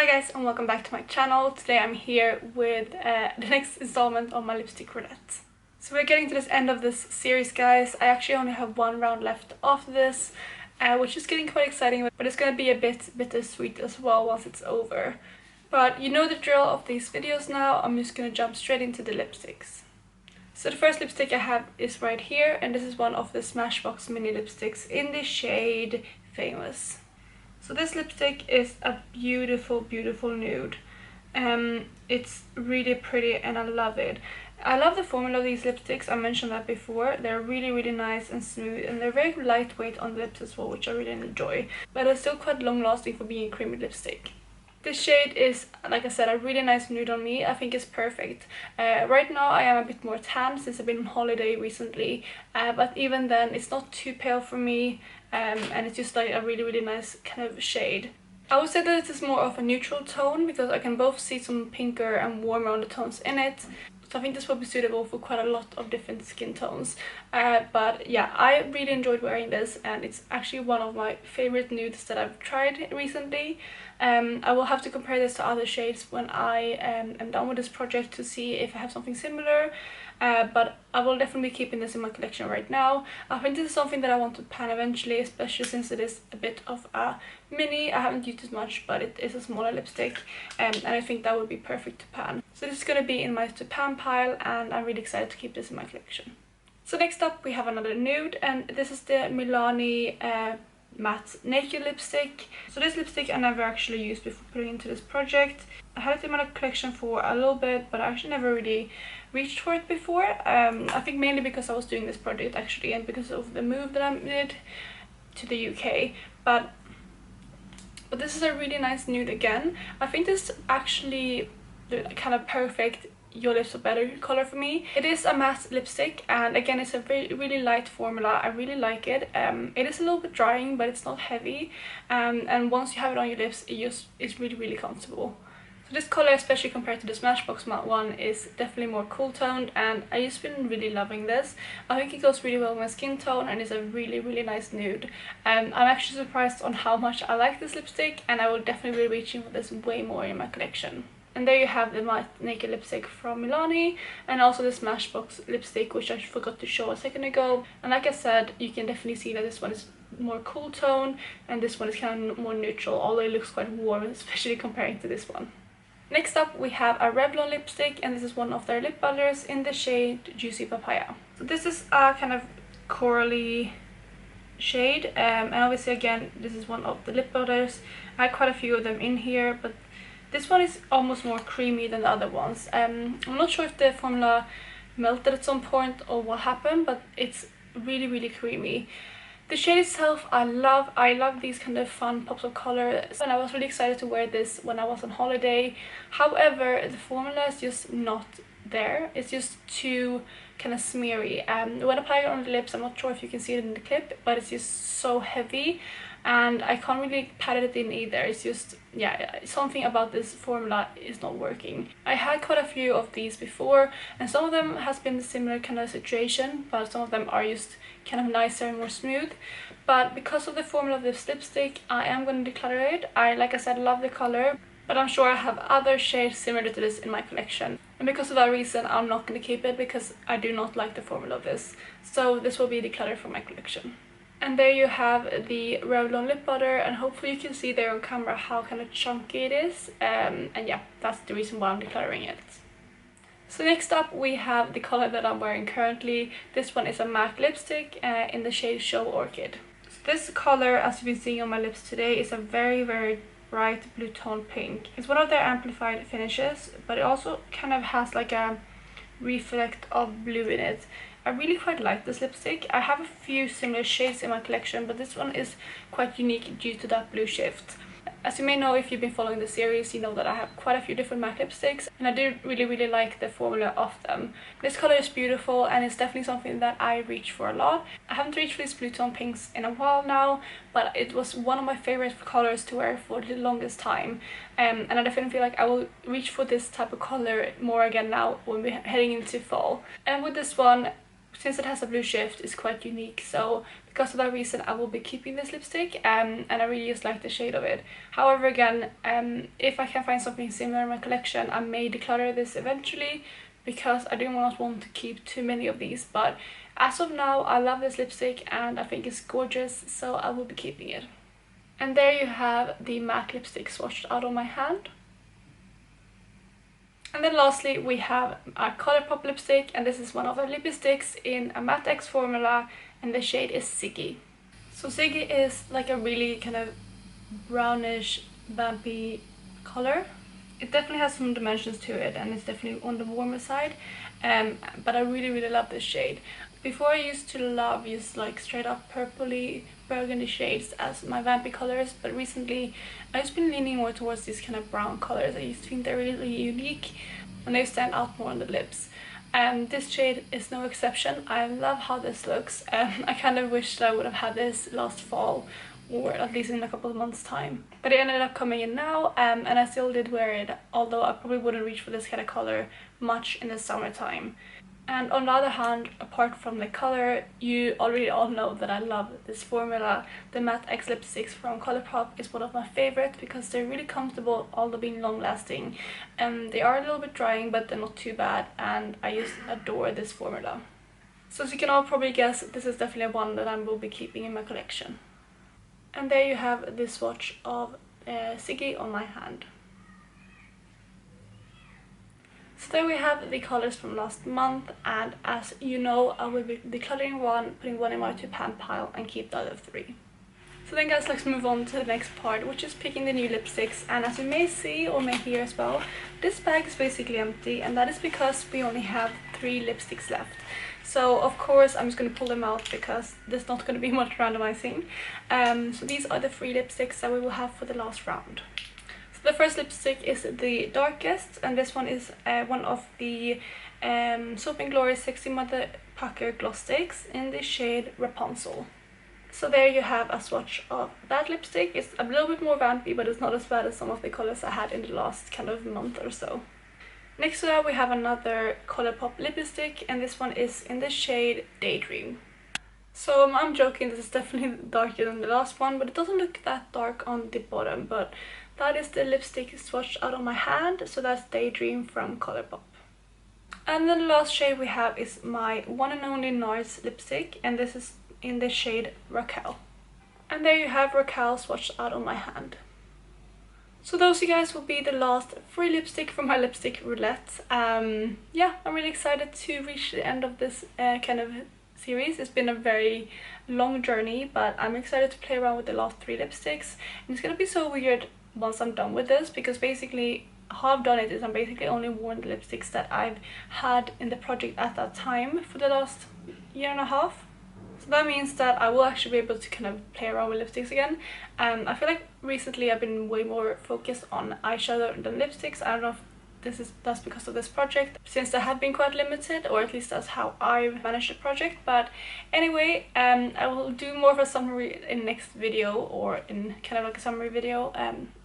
Hi guys and welcome back to my channel. Today I'm here with the next installment of my lipstick roulette. So we're getting to this end of this series, guys. I actually only have one round left after this, which is getting quite exciting, but it's going to be a bit bittersweet as well once it's over. But you know the drill of these videos now. I'm just going to jump straight into the lipsticks. So the first lipstick I have is right here, and this is one of the Smashbox mini lipsticks in the shade Famous. So this lipstick is a beautiful nude. It's really pretty and I love it. I love the formula of these lipsticks. I mentioned that before. They're really nice and smooth, and they're very lightweight on the lips as well, which I really enjoy. But they're still quite long lasting for being a creamy lipstick. This shade is, like I said, a really nice nude on me. I think it's perfect. Right now I am a bit more tan since I've been on holiday recently, but even then it's not too pale for me, and it's just like a really nice kind of shade. I would say that this is more of a neutral tone because I can both see some pinker and warmer undertones in it. So I think this will be suitable for quite a lot of different skin tones. But yeah, I really enjoyed wearing this, and it's actually one of my favorite nudes that I've tried recently. I will have to compare this to other shades when I am done with this project to see if I have something similar. But I will definitely be keeping this in my collection right now. I think this is something that I want to pan eventually, especially since it is a bit of a mini. I haven't used it much, but it is a smaller lipstick, and I think that would be perfect to pan. So this is going to be in my to pan pile, and I'm really excited to keep this in my collection. So next up we have another nude, and this is the Milani matte naked lipstick. So this lipstick I never actually used before putting into this project. I had it in my collection for a little bit, but I actually never really reached for it before. I think mainly because I was doing this project actually, and because of the move that I did to the UK. But this is a really nice nude again. I think this is actually the kind of perfect your lips are better color for me. It is a matte lipstick, and again it's a really light formula. I really like it. It is a little bit drying, but it's not heavy, and once you have it on your lips it's really comfortable. So this color, especially compared to the Smashbox matte one, is definitely more cool toned, and I just been really loving this. I think it goes really well with my skin tone, and it's a really nice nude. I'm actually surprised on how much I like this lipstick, and I will definitely be reaching for this way more in my collection. And there you have the matte naked lipstick from Milani, and also the Smashbox lipstick, which I forgot to show a second ago. And like I said, you can definitely see that this one is more cool tone, and this one is kind of more neutral, although it looks quite warm, especially comparing to this one. Next up we have a Revlon lipstick, and this is one of their lip butters in the shade Juicy Papaya. So this is a kind of corally shade, and obviously again this is one of the lip butters. I had quite a few of them in here, but this one is almost more creamy than the other ones. I'm not sure if the formula melted at some point or what happened, but it's really creamy. The shade itself I love these kind of fun pops of color, and I was really excited to wear this when I was on holiday. However, the formula is just not there. It's just too kind of smeary. When I apply it on the lips, I'm not sure if you can see it in the clip, but it's just so heavy, and I can't really pat it in either. It's just, yeah, something about this formula is not working. I had quite a few of these before, and some of them has been a similar kind of situation, but some of them are just kind of nicer and more smooth. But because of the formula of this lipstick, I am going to declutter it. Like I said, love the color, but I'm sure I have other shades similar to this in my collection. And because of that reason, I'm not going to keep it, because I do not like the formula of this. So this will be decluttered from my collection. And there you have the Revlon lip butter, and hopefully you can see there on camera how kind of chunky it is. And yeah, that's the reason why I'm decluttering it. So next up we have the color that I'm wearing currently. This one is a MAC lipstick in the shade Show Orchid. So this color, as you've been seeing on my lips today, is a very bright blue tone pink. It's one of their amplified finishes, but it also kind of has like a reflect of blue in it. I really quite like this lipstick. I have a few similar shades in my collection, but this one is quite unique due to that blue shift. As you may know, if you've been following the series, you know that I have quite a few different MAC lipsticks, and I do really like the formula of them. This color is beautiful, and it's definitely something that I reach for a lot. I haven't reached for these blue tone pinks in a while now, but it was one of my favorite colors to wear for the longest time. And I definitely feel like I will reach for this type of color more again now when we're heading into fall. And with this one, since it has a blue shift, it's quite unique, so because of that reason I will be keeping this lipstick, and I really just like the shade of it. However, again, if I can find something similar in my collection, I may declutter this eventually, because I do not want to keep too many of these. But as of now, I love this lipstick and I think it's gorgeous, so I will be keeping it. And there you have the matte lipstick swatched out on my hand. And then lastly we have a ColourPop lipstick, and this is one of the Lippie sticks in a matte X formula, and the shade is Ziggie. So Ziggie is like a really kind of brownish vampy color. It definitely has some dimensions to it, and it's definitely on the warmer side, but I really love this shade. Before I used to love just like straight up purpley burgundy shades as my vampy colors, but recently I've just been leaning more towards these kind of brown colors. I used to think they're really unique and they stand out more on the lips. This shade is no exception. I love how this looks. I kind of wish that I would have had this last fall, or at least in a couple of months time, but it ended up coming in now, and I still did wear it, although I probably wouldn't reach for this kind of color much in the summertime. And on the other hand, apart from the color, you already all know that I love this formula. The matte X lipsticks from ColourPop is one of my favorites because they're really comfortable, although being long lasting. They are a little bit drying, but they're not too bad, and I just adore this formula. So as you can all probably guess, this is definitely one that I will be keeping in my collection. And there you have this swatch of Ziggie on my hand. So there we have the colors from last month, and as you know, I will be decluttering one, putting one in my to-pan pile, and keep the other three. So then guys, let's move on to the next part, which is picking the new lipsticks. And as you may see or may hear as well, this bag is basically empty, and that is because we only have 3 lipsticks left. So of course I'm just going to pull them out because there's not going to be much randomizing. So these are the 3 lipsticks that we will have for the last round. The first lipstick is the darkest, and this one is one of the Soap & Glory Sexy Motherpucker gloss sticks in the shade Rapunzel. So there you have a swatch of that lipstick. It's a little bit more vampy, but it's not as bad as some of the colors I had in the last kind of month or so. Next to that we have another ColourPop lipstick, and this one is in the shade Daydream. So I'm joking, this is definitely darker than the last one, but it doesn't look that dark on the bottom. But that is the lipstick swatched out on my hand, so that's Daydream from ColourPop. And then the last shade we have is my one and only NARS lipstick, and this is in the shade Raquel. And there you have Raquel swatched out on my hand. So those, you guys, will be the last 3 lipstick from my lipstick roulette. Yeah, I'm really excited to reach the end of this kind of series. It's been a very long journey, but I'm excited to play around with the last 3 lipsticks. And it's gonna be so weird once I'm done with this, because basically how I've done it is I'm basically only worn the lipsticks that I've had in the project at that time for the last year and a half. So that means that I will actually be able to kind of play around with lipsticks again. I feel like recently I've been way more focused on eyeshadow than lipsticks. I don't know if that's because of this project, since they have been quite limited, or at least that's how I've managed the project. But anyway, I will do more of a summary in next video, or in kind of like a summary video,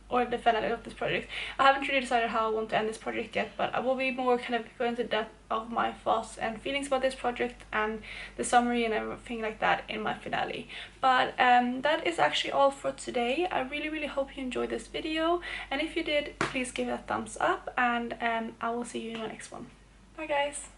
or the finale of this project. I haven't really decided how I want to end this project yet, but I will be more kind of going into depth of my thoughts and feelings about this project and the summary and everything like that in my finale. But that is actually all for today. I really hope you enjoyed this video, and if you did, please give it a thumbs up, and I will see you in my next one. Bye guys!